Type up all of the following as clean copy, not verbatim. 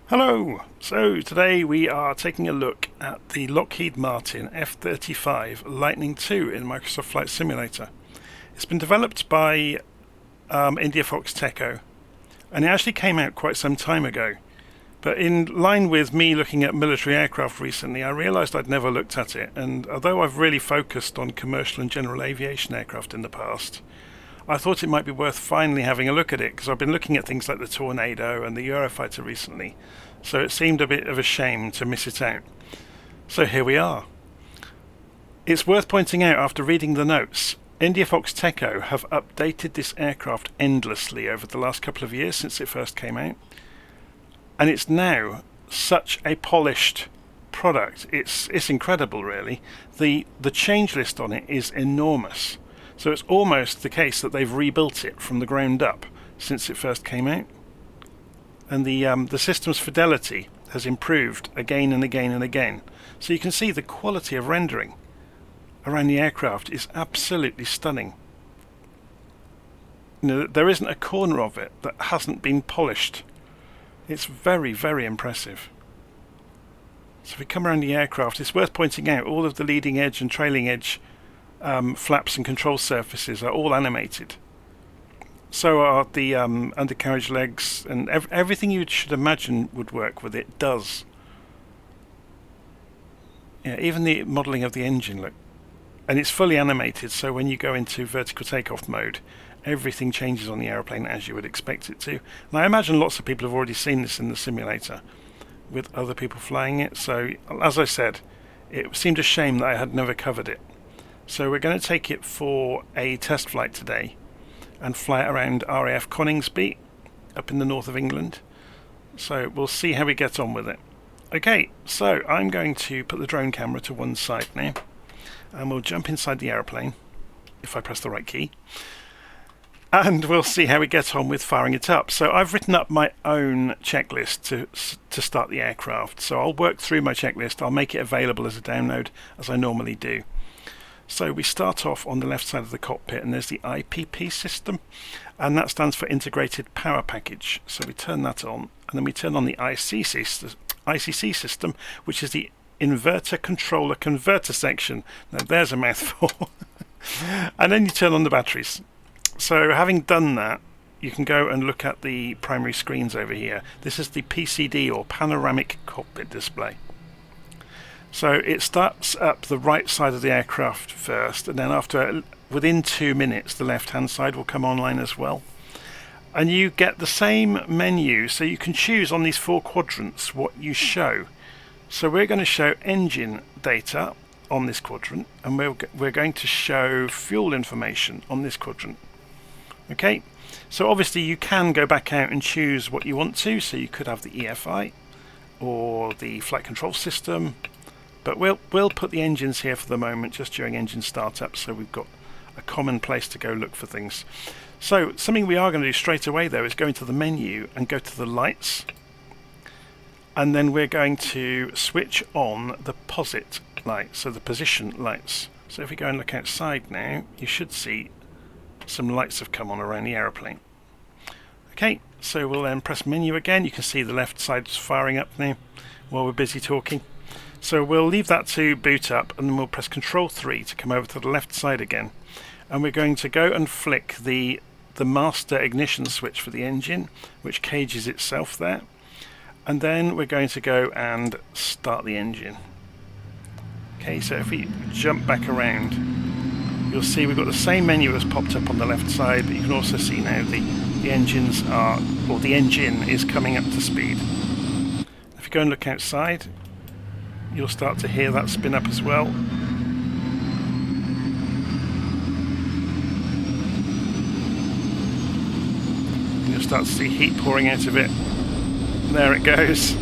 Hello! So today we are taking a look at the Lockheed Martin F-35 Lightning II in Microsoft Flight Simulator. It's been developed by IndiaFoxtEcho, and it actually came out quite some time ago. But in line with me looking at military aircraft recently, I realised I'd never looked at it, and although I've really focused on commercial and general aviation aircraft in the past, I thought it might be worth finally having a look at it, because I've been looking at things like the Tornado and the Eurofighter recently, so it seemed a bit of a shame to miss it out. So here we are. It's worth pointing out, after reading the notes, IndiaFoxtEcho have updated this aircraft endlessly over the last couple of years since it first came out, and it's now such a polished product. It's incredible, really. The change list on it is enormous. So it's almost the case that they've rebuilt it from the ground up since it first came out. And the system's fidelity has improved again and again and again. So you can see the quality of rendering around the aircraft is absolutely stunning. You know, there isn't a corner of it that hasn't been polished. It's very, very impressive. So if we come around the aircraft, it's worth pointing out all of the leading edge and trailing edge flaps and control surfaces are all animated. So are the undercarriage legs, and everything you should imagine would work with it does. Yeah, even the modelling of the engine, look. And it's fully animated, so when you go into vertical takeoff mode, everything changes on the aeroplane as you would expect it to. And I imagine lots of people have already seen this in the simulator with other people flying it. So, as I said, it seemed a shame that I had never covered it. So we're going to take it for a test flight today and fly it around RAF Coningsby up in the north of England. So we'll see how we get on with it. Okay, so I'm going to put the drone camera to one side now, and we'll jump inside the aeroplane if I press the right key, and we'll see how we get on with firing it up. So I've written up my own checklist to start the aircraft, so I'll work through my checklist. I'll make it available as a download as I normally do. So we start off on the left side of the cockpit, and there's the IPP system, and that stands for Integrated Power Package. So we turn that on, and then we turn on the ICC system, which is the Inverter Controller Converter section. Now there's a mouthful. And then you turn on the batteries. So having done that, you can go and look at the primary screens over here. This is the PCD, or Panoramic Cockpit Display. So it starts up the right side of the aircraft first, and then within 2 minutes the left hand side will come online as well. And you get the same menu, so you can choose on these 4 quadrants what you show. So we're going to show engine data on this quadrant, and we're going to show fuel information on this quadrant. Okay, so obviously you can go back out and choose what you want to, so you could have the EFI or the flight control system. But we'll put the engines here for the moment, just during engine startup, so we've got a common place to go look for things. So something we are going to do straight away, though, is go into the menu and go to the lights, and then we're going to switch on the posit light, so the position lights. So if we go and look outside now, you should see some lights have come on around the aeroplane. Okay, so we'll then press menu again. You can see the left side's firing up now while we're busy talking. So we'll leave that to boot up, and then we'll press Control 3 to come over to the left side again. And we're going to go and flick the master ignition switch for the engine, which cages itself there. And then we're going to go and start the engine. Okay, so if we jump back around, you'll see we've got the same menu as popped up on the left side, but you can also see now the engines are, or the engine is coming up to speed. If you go and look outside, you'll start to hear that spin up as well. You'll start to see heat pouring out of it. There it goes.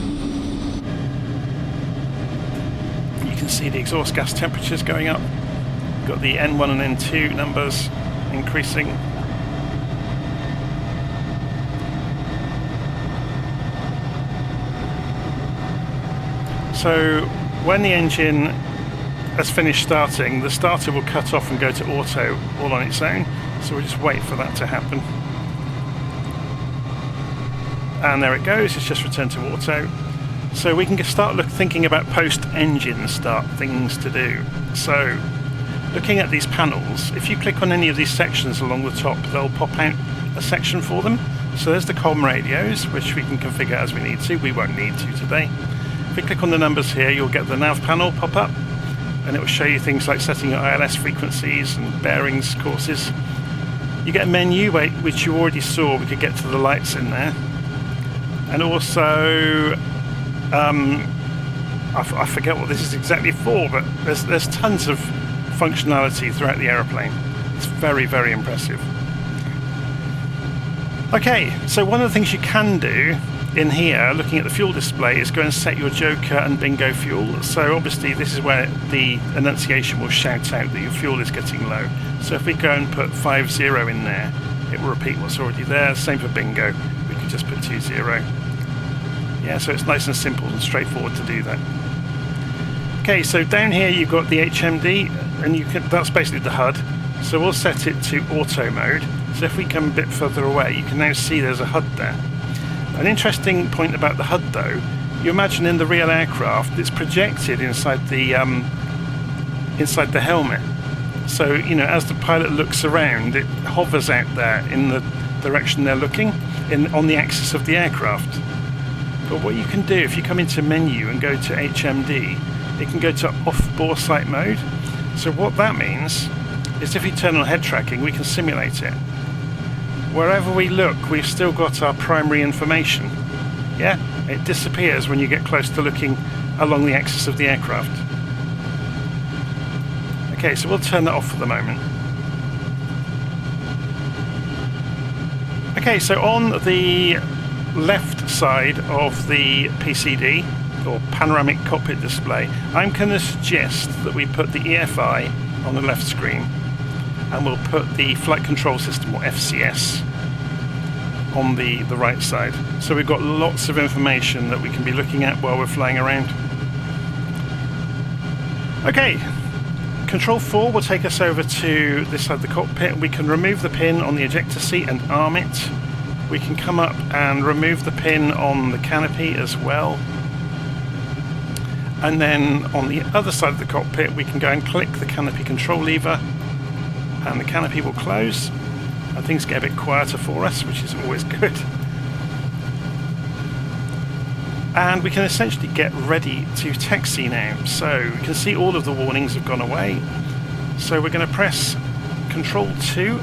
You can see the exhaust gas temperatures going up. You've got the N1 and N2 numbers increasing. So when the engine has finished starting, the starter will cut off and go to auto all on its own. So we'll just wait for that to happen. And there it goes, it's just returned to auto. So we can start thinking about post-engine start things to do. So, looking at these panels, if you click on any of these sections along the top, they'll pop out a section for them. So there's the comm radios, which we can configure as we need to. We won't need to today. If we click on the numbers here, you'll get the nav panel pop up, and it will show you things like setting your ILS frequencies and bearings courses. You get a menu, which you already saw. We could get to the lights in there. And also, I forget what this is exactly for, but there's tons of functionality throughout the aeroplane. It's very, very impressive. Okay, so one of the things you can do in here, looking at the fuel display, is go and set your Joker and Bingo fuel. So obviously this is where the annunciation will shout out that your fuel is getting low. So if we go and put 50 in there, it will repeat what's already there. Same for Bingo, we can just put 20. Yeah, so it's nice and simple and straightforward to do that. Okay, so down here you've got the HMD, and that's basically the HUD. So we'll set it to auto mode. So if we come a bit further away, you can now see there's a HUD there. An interesting point about the HUD though, you imagine in the real aircraft, it's projected inside the helmet. So, you know, as the pilot looks around, it hovers out there in the direction they're looking, on the axis of the aircraft. But what you can do, if you come into menu and go to HMD, it can go to off-bore sight mode. So what that means is if you turn on head tracking, we can simulate it. Wherever we look, we've still got our primary information. Yeah? It disappears when you get close to looking along the axis of the aircraft. Okay, so we'll turn that off for the moment. Okay, so on the left side of the PCD, or panoramic cockpit display, I'm going to suggest that we put the EFI on the left screen, and we'll put the flight control system, or FCS, on the right side. So we've got lots of information that we can be looking at while we're flying around. Okay, Control 4 will take us over to this side of the cockpit. We can remove the pin on the ejector seat and arm it. We can come up and remove the pin on the canopy as well. And then on the other side of the cockpit, we can go and click the canopy control lever, and the canopy will close, and things get a bit quieter for us, which is always good. And we can essentially get ready to taxi now. So you can see all of the warnings have gone away. So we're going to press Control 2,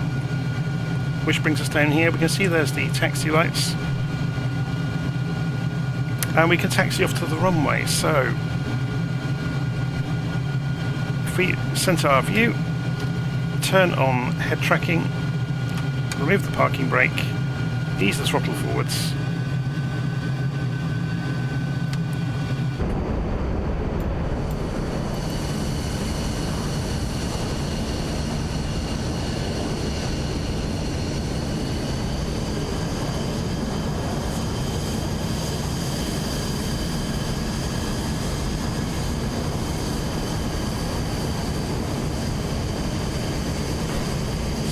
which brings us down here. We can see there's the taxi lights. And we can taxi off to the runway. So if we center our view, turn on head tracking, remove the parking brake, ease the throttle forwards.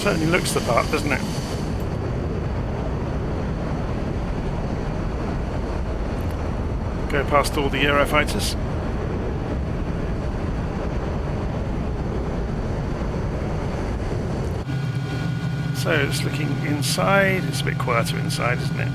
Certainly looks the part, doesn't it? Go past all the Eurofighters. So it's looking inside. It's a bit quieter inside, isn't it?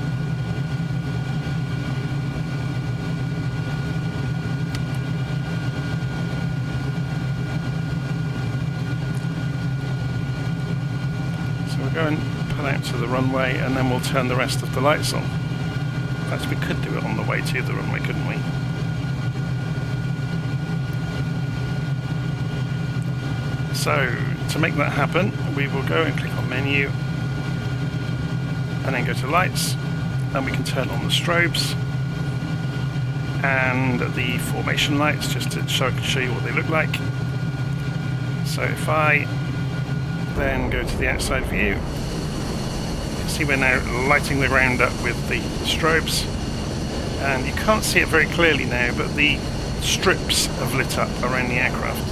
Go and pull out to the runway, and then we'll turn the rest of the lights on. In fact, we could do it on the way to the runway, couldn't we? So, to make that happen, we will go and click on menu, and then go to lights, and we can turn on the strobes and the formation lights, just to show you what they look like. So if I then go to the outside view, you can see we're now lighting the ground up with the strobes, and you can't see it very clearly now, but the strips have lit up around the aircraft.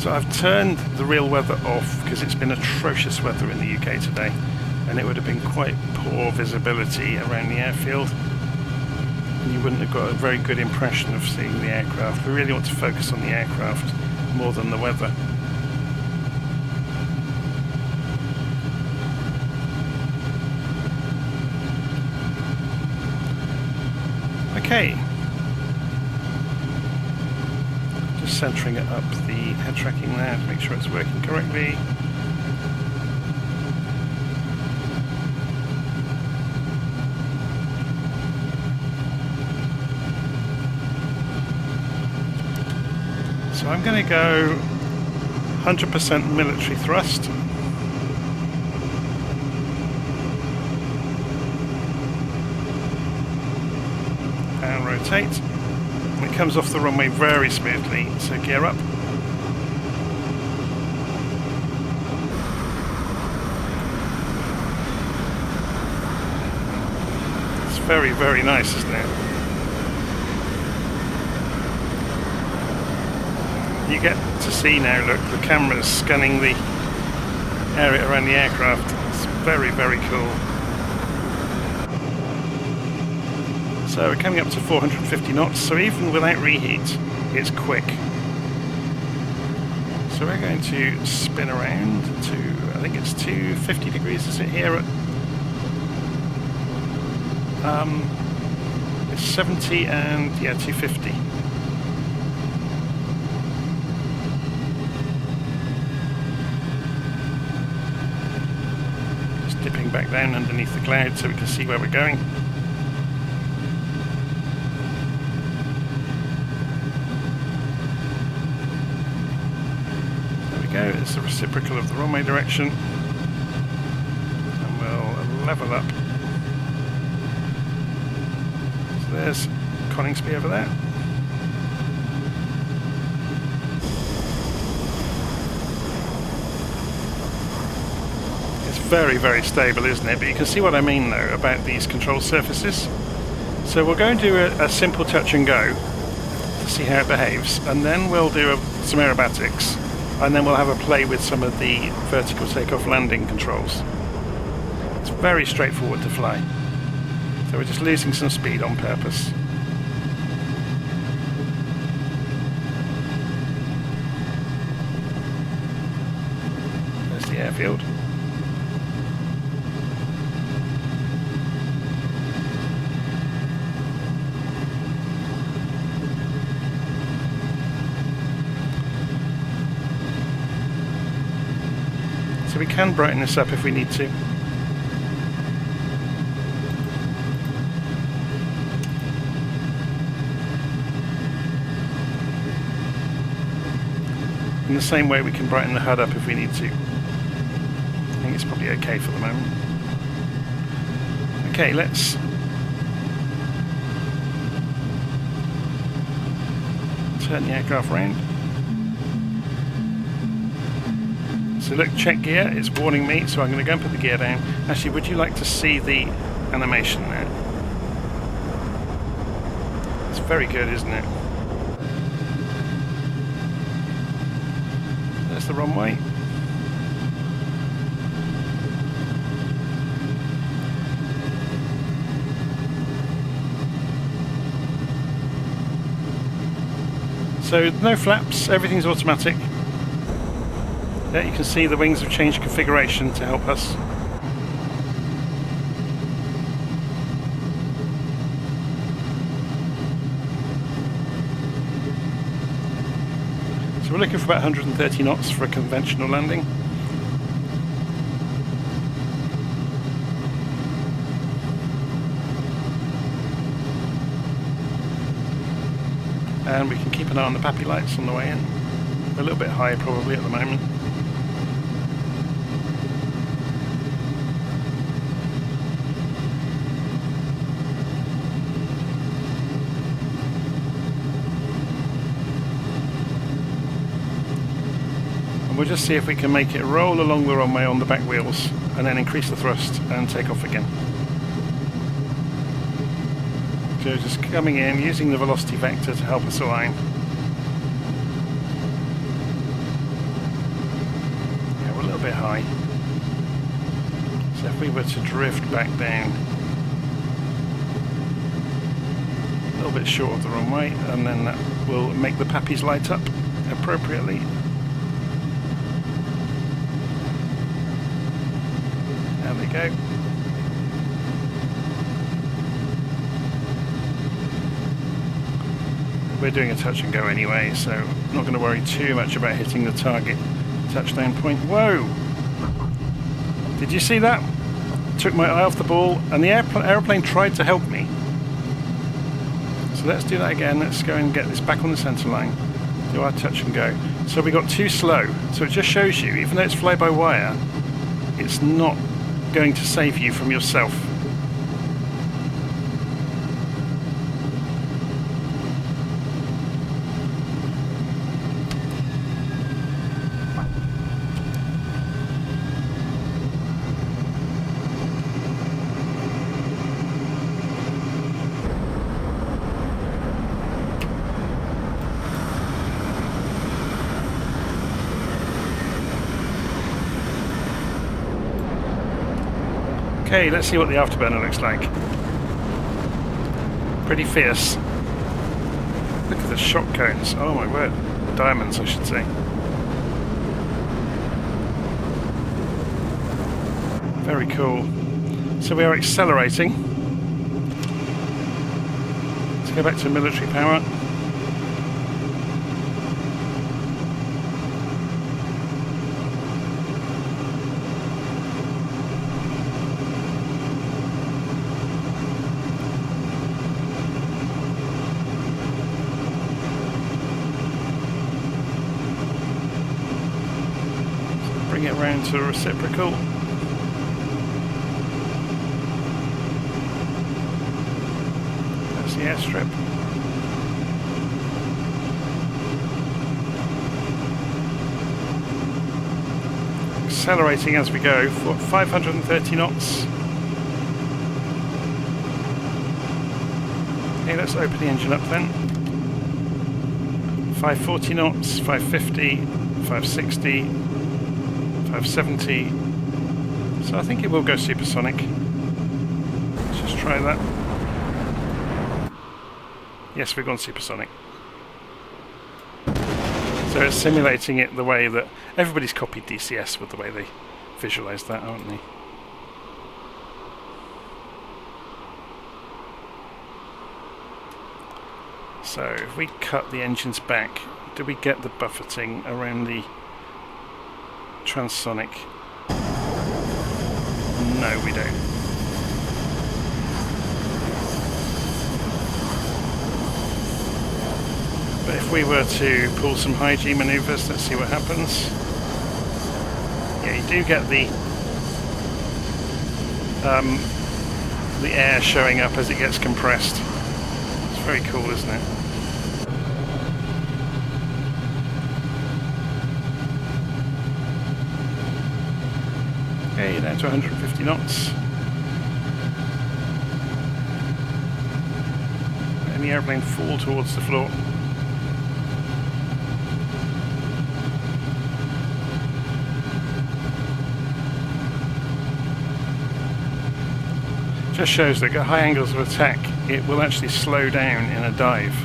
So I've turned the real weather off because it's been atrocious weather in the UK today, and it would have been quite poor visibility around the airfield. You wouldn't have got a very good impression of seeing the aircraft. We really want to focus on the aircraft more than the weather. Okay. Just centering it up the head tracking there to make sure it's working correctly. So I'm going to go 100% military thrust. And rotate. And it comes off the runway very smoothly, so gear up. It's very, very nice, isn't it? You get to see now, look, the camera's scanning the area around the aircraft. It's very, very cool. So we're coming up to 450 knots, so even without reheat, it's quick. So we're going to spin around to, I think it's 250 degrees, is it here? It's 70 and, yeah, 250. Dipping back down underneath the cloud so we can see where we're going. There we go, it's the reciprocal of the runway direction. And we'll level up. So there's Coningsby over there. Very, very stable, isn't it? But you can see what I mean though about these control surfaces. So we'll go and do a simple touch and go to see how it behaves, and then we'll do some aerobatics, and then we'll have a play with some of the vertical takeoff landing controls. It's very straightforward to fly. So we're just losing some speed on purpose. There's the airfield. So we can brighten this up if we need to. In the same way we can brighten the HUD up if we need to. I think it's probably okay for the moment. Okay, let's turn the aircraft around. So look, check gear, it's warning me, so I'm going to go and put the gear down. Actually, would you like to see the animation there? It's very good, isn't it? There's the runway. So no flaps, everything's automatic. There you can see the wings have changed configuration to help us. So we're looking for about 130 knots for a conventional landing. And we can keep an eye on the PAPI lights on the way in. We're a little bit high probably at the moment. And we'll just see if we can make it roll along the runway on the back wheels and then increase the thrust and take off again. So just coming in, using the velocity vector to help us align. bit high. So if we were to drift back down a little bit short of the runway, and then that will make the pappies light up appropriately. There we go. We're doing a touch and go anyway, so I'm not going to worry too much about hitting the target touchdown point. Whoa! Did you see that? Took my eye off the ball, and the aeroplane tried to help me. So let's do that again. Let's go and get this back on the centre line. Do our touch and go. So we got too slow. So it just shows you, even though it's fly-by-wire, it's not going to save you from yourself. Okay, let's see what the afterburner looks like. Pretty fierce. Look at the shock cones. Oh my word. Diamonds, I should say. Very cool. So we are accelerating. Let's go back to military power. Bring it round to a reciprocal. That's the airstrip. Accelerating as we go for 530 knots. Okay, let's open the engine up then. 540 knots, 550, 560. 570, so I think it will go supersonic. Let's just try that. Yes, we've gone supersonic. So it's simulating it the way that everybody's copied DCS with the way they visualize that, aren't they? So if we cut the engines back, do we get the buffeting around the transonic? No, we don't. But if we were to pull some high G maneuvers, let's see what happens. Yeah, you do get the air showing up as it gets compressed. It's very cool, isn't it? Okay, down to 150 knots. And the airplane fall towards the floor. Just shows that at high angles of attack, it will actually slow down in a dive.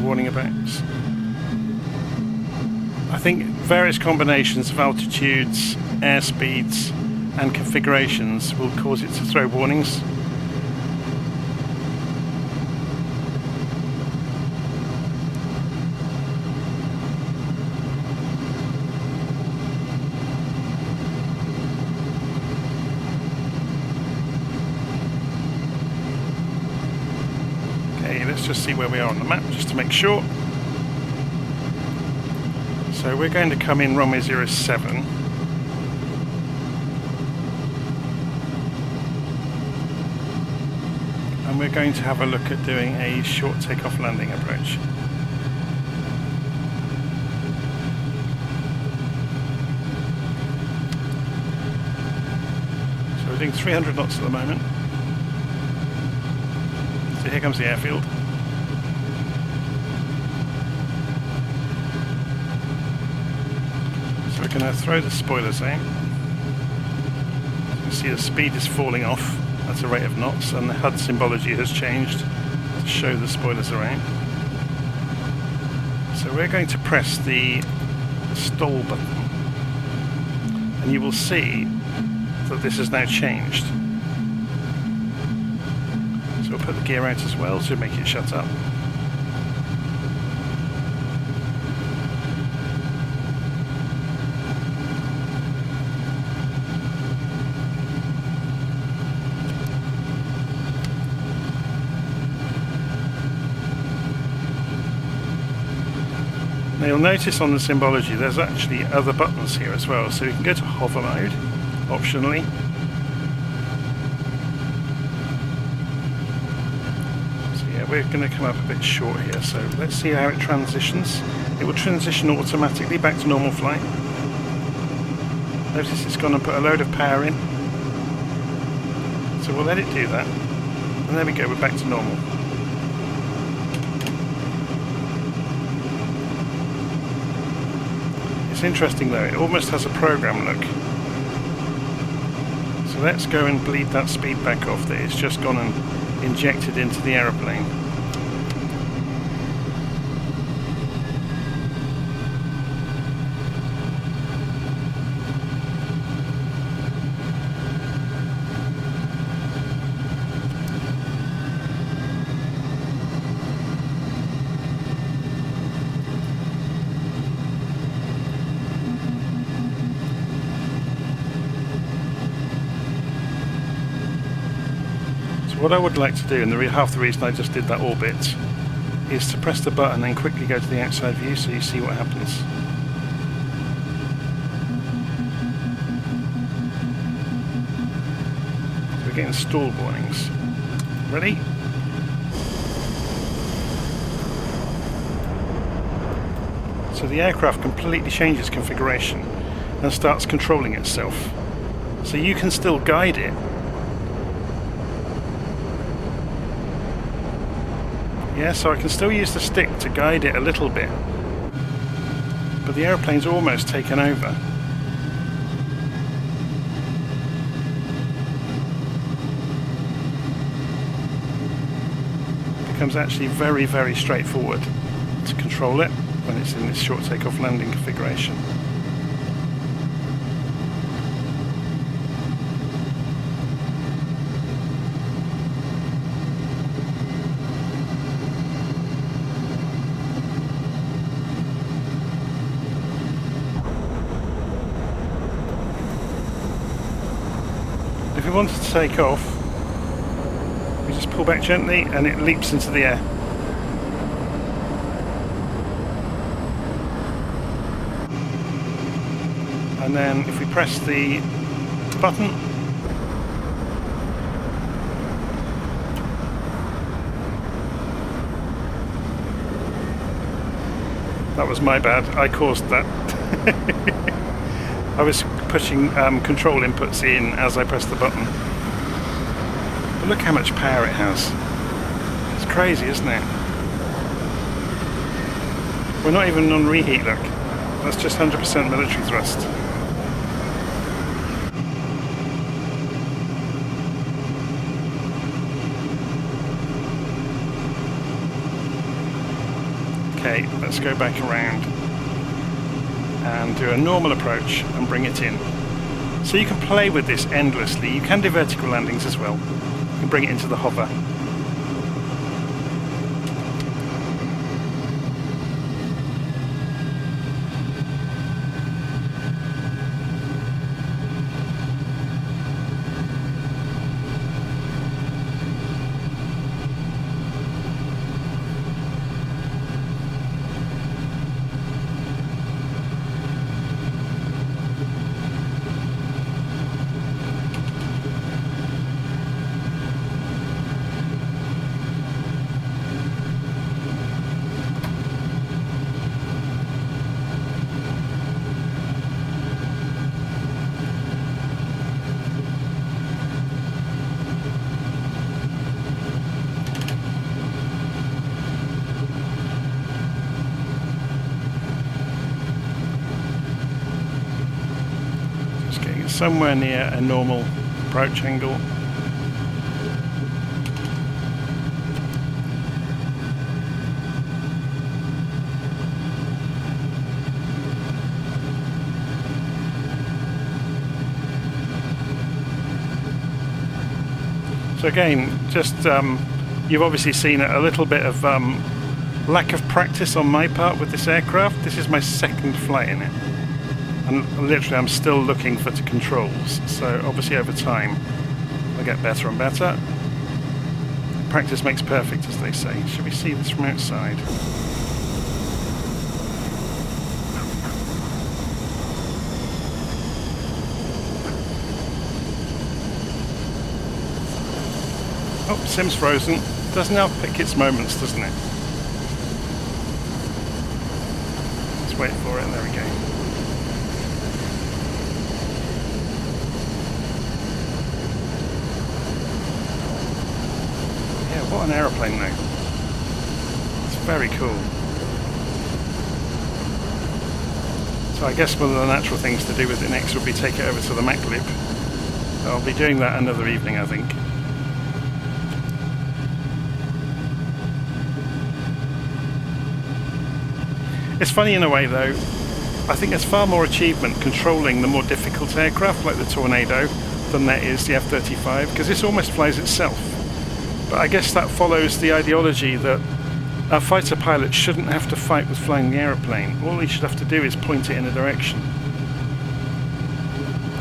Warning about. I think various combinations of altitudes, airspeeds and configurations will cause it to throw warnings. Let's just see where we are on the map, just to make sure. So we're going to come in runway 07. And we're going to have a look at doing a short takeoff landing approach. So we're doing 300 knots at the moment. So here comes the airfield. So we're going to throw the spoilers out. You can see the speed is falling off at a rate of knots, and the HUD symbology has changed to show the spoilers are out. So we're going to press the stall button, and you will see that this has now changed. So we'll put the gear out as well to make it shut up. Now you'll notice on the symbology there's actually other buttons here as well, so you can go to hover mode, optionally. So yeah, we're going to come up a bit short here, so let's see how it transitions. It will transition automatically back to normal flight. Notice it's gone and put a load of power in. So we'll let it do that. And there we go, we're back to normal. It's interesting though, it almost has a program look. So let's go and bleed that speed back off that it's just gone and injected into the aeroplane. What I would like to do, and half the reason I just did that orbit, is to press the button and quickly go to the outside view so you see what happens. So we're getting stall warnings. Ready? So the aircraft completely changes configuration and starts controlling itself. So you can still guide it. Yeah, so I can still use the stick to guide it a little bit, but the aeroplane's almost taken over. It becomes actually very, very straightforward to control it when it's in this short takeoff landing configuration. If we wanted to take off, we just pull back gently and it leaps into the air. And then if we press the button, that was my bad, I caused that. I was pushing control inputs in as I pressed the button. But look how much power it has. It's crazy, isn't it? We're not even on reheat, look. That's just 100% military thrust. Okay, let's go back around and do a normal approach and bring it in. So you can play with this endlessly. You can do vertical landings as well. You can bring it into the hover. somewhere near a normal approach angle. So again, just you've obviously seen a little bit of lack of practice on my part with this aircraft. This is my second flight in it, and literally I'm still looking for the controls. So obviously over time I'll get better and better. Practice makes perfect, as they say. Should we see this from outside? Oh, sim's frozen. Doesn't have pick its moments, doesn't it? Let's wait for it. There we go. Yeah, what an aeroplane though. It's very cool. So I guess one of the natural things to do with it next would be take it over to the Mach loop. I'll be doing that another evening, I think. It's funny in a way though, I think there's far more achievement controlling the more difficult aircraft like the Tornado than there is the F-35, because this almost flies itself. But I guess that follows the ideology that a fighter pilot shouldn't have to fight with flying the aeroplane. All he should have to do is point it in a direction.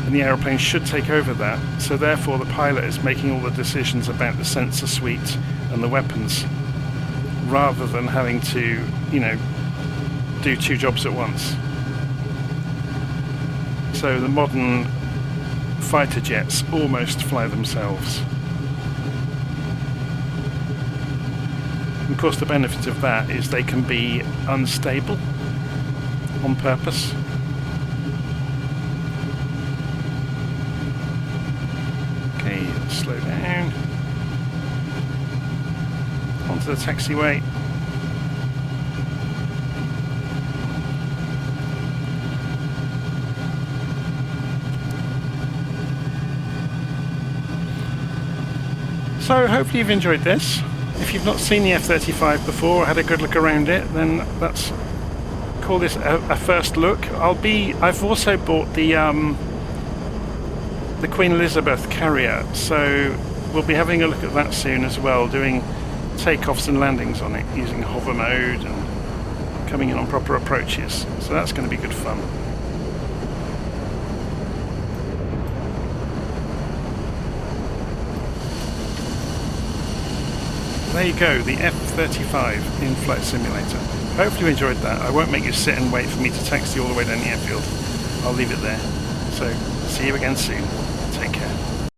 And the aeroplane should take over that, so therefore the pilot is making all the decisions about the sensor suite and the weapons, rather than having to, you know, do two jobs at once. So the modern fighter jets almost fly themselves. And of course the benefit of that is they can be unstable on purpose. Okay, let's slow down. Onto the taxiway. So hopefully you've enjoyed this. If you've not seen the F-35 before or had a good look around it, then let's call this a first look. I've also bought the Queen Elizabeth carrier, so we'll be having a look at that soon as well, doing takeoffs and landings on it using hover mode and coming in on proper approaches. So that's going to be good fun. There you go, the F-35 in Flight Simulator. Hopefully you enjoyed that. I won't make you sit and wait for me to taxi all the way down the airfield. I'll leave it there. So, see you again soon.